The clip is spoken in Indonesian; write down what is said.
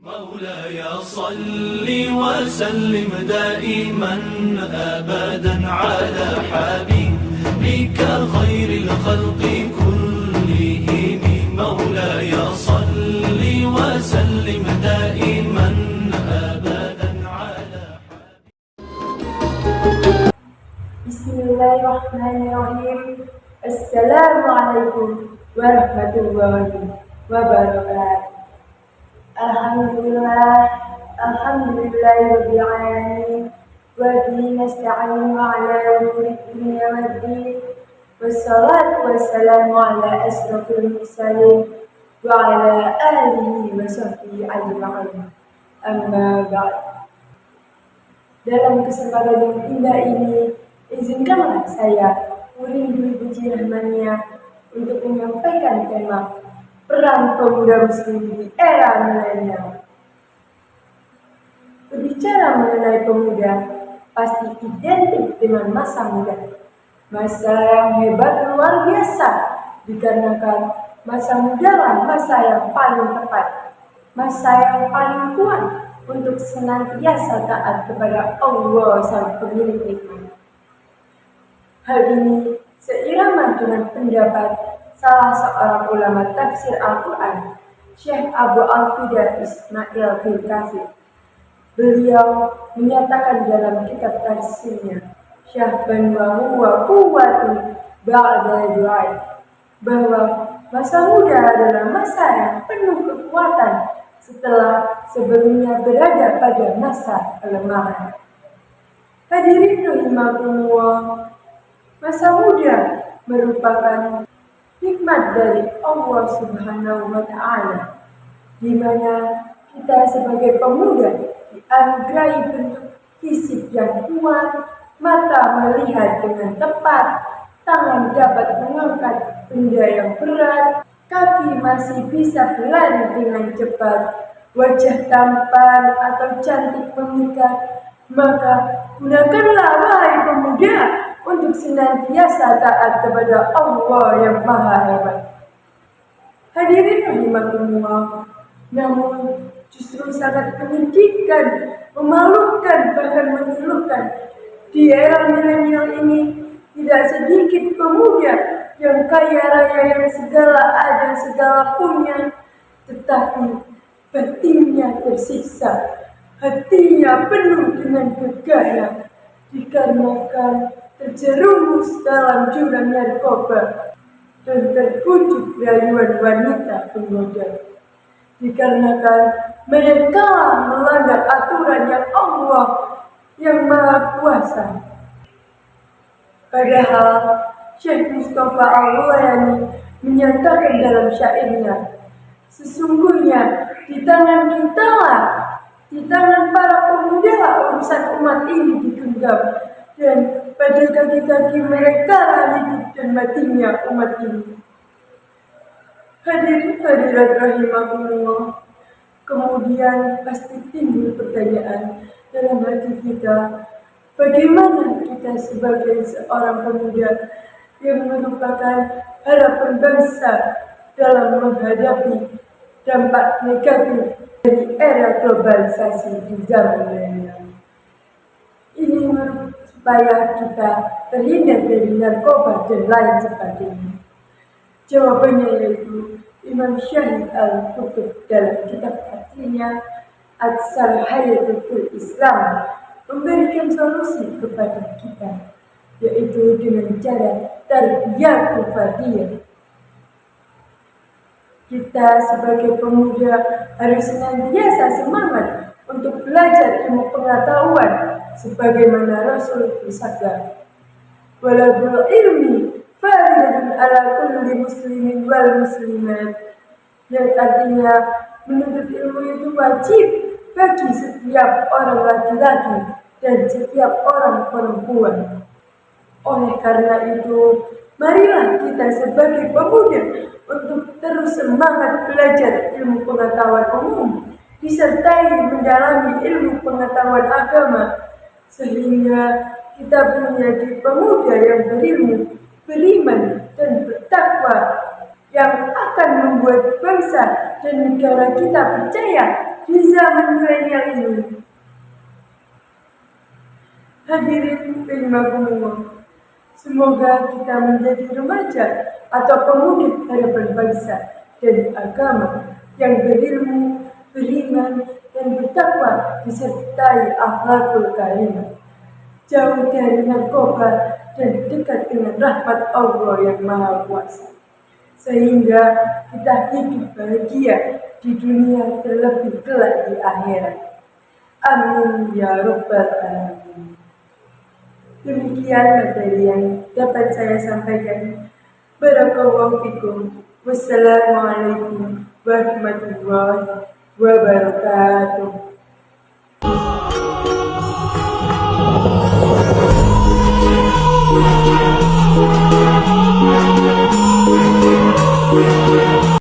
مولاي صل وسلم دائما أبدا على حبيبك خير الخلق كلهم. مولاي صل وسلم دائما أبدا على حبيبك. بسم الله الرحمن الرحيم. السلام عليكم ورحمة الله وبركاته. Alhamdulillah rabbil alamin wa bihi nasta'inu ala umuri dunya waddin. Wassalatu wassalamu ala asrofil mursalin wa ala alihi wa sahbihi ajma'in. Amma ba'd. Dalam kesempatan yang indah ini, izinkanlah saya Urin Dwi Puji Rahmania untuk menyampaikan tema peran pemuda muslim di era milenial. Berbicara mengenai pemuda, pasti identik dengan masa muda. Masa yang hebat luar biasa, dikarenakan masa mudalah masa yang paling tepat, masa yang paling kuat untuk senantiasa taat kepada Allah Sang Pemilik nikmat. Hal ini seirama dengan pendapat salah seorang ulama tafsir Al-Quran, Syekh Abu Al-Fida Ismail bin Katsir. Beliau menyatakan dalam kitab tafsirnya, Syahban wa huwa quwwatun ba'da du'a, bahwa masa muda adalah masa yang penuh kekuatan setelah sebelumnya berada pada masa kelemahan. Hadirin rahimakumullah, masa muda merupakan nikmat dari Allah Subhanahu wa Ta'ala, di mana kita sebagai pemuda dianugerahi bentuk fisik yang kuat, mata melihat dengan tepat, tangan dapat mengangkat benda yang berat, kaki masih bisa berlari dengan cepat, wajah tampan atau cantik memikat. Maka gunakanlah wahai pemuda untuk senantiasa taat kepada Allah yang Maha Hebat. Hadirin rahimakumullah, namun justru sangat menyedihkan, memalukan, bahkan menyelukan di era milenial ini tidak sedikit pemuda yang kaya raya, yang segala ada, segala punya, tetapi batinnya tersiksa, hatinya penuh dengan gegara dikarenakan terjerumus dalam jurang narkoba dan terbujuk rayuan wanita penggoda, dikarenakan mereka melanggar aturan yang Allah yang Maha Kuasa. Padahal Syekh Mustafa Al-Walayani menyatakan dalam syairnya, sesungguhnya di tangan kita lah, di tangan para pemuda lah urusan umat ini digenggam, dan pada kaki-kaki mereka lah hidup dan matinya umat ini. Hadirin hadirat rahimakumullah, kemudian pasti timbul pertanyaan dalam hati kita, bagaimana kita sebagai seorang pemuda yang merupakan harapan bangsa dalam menghadapi dampak negatif dari era globalisasi di zaman milenial ini, supaya kita terhindar dari narkoba dan lain sebagainya. Jawabannya yaitu Imam Syahid Al-Qutb dalam kitab tafsirnya As-Sarhayatul fil Islam memberikan solusi kepada kita, yaitu dengan cara tarbiyatul fardiyah. Kita sebagai pemuda harus senantiasa semangat untuk belajar ilmu pengetahuan sebagaimana Rasul bersabda, walabul ilmi faridatun ala kulli muslimin wal muslimat, yang artinya menuntut ilmu itu wajib bagi setiap orang laki-laki dan setiap orang perempuan. Oleh karena itu, marilah kita sebagai pemuda untuk terus semangat belajar ilmu pengetahuan umum, disertai mendalami ilmu pengetahuan agama, sehingga kita menjadi pemuda yang berilmu, beriman, dan bertakwa, yang akan membuat bangsa dan negara kita percaya di zaman milenial ini. Hadirin rahimakumullah, semoga kita menjadi remaja atau pemuda harapan bangsa dan agama yang berilmu, beriman, dan bertakwa disertai akhlakul karimah, jauh dari narkoba dan dekat dengan rahmat Allah yang Maha Kuasa, sehingga kita hidup bahagia di dunia terlebih kelak di akhirat. Amin ya rabbal alamin. Demikian materi yang dapat saya sampaikan. Barakallahu fikum. Wassalamualaikum warahmatullahi wabarakatuh.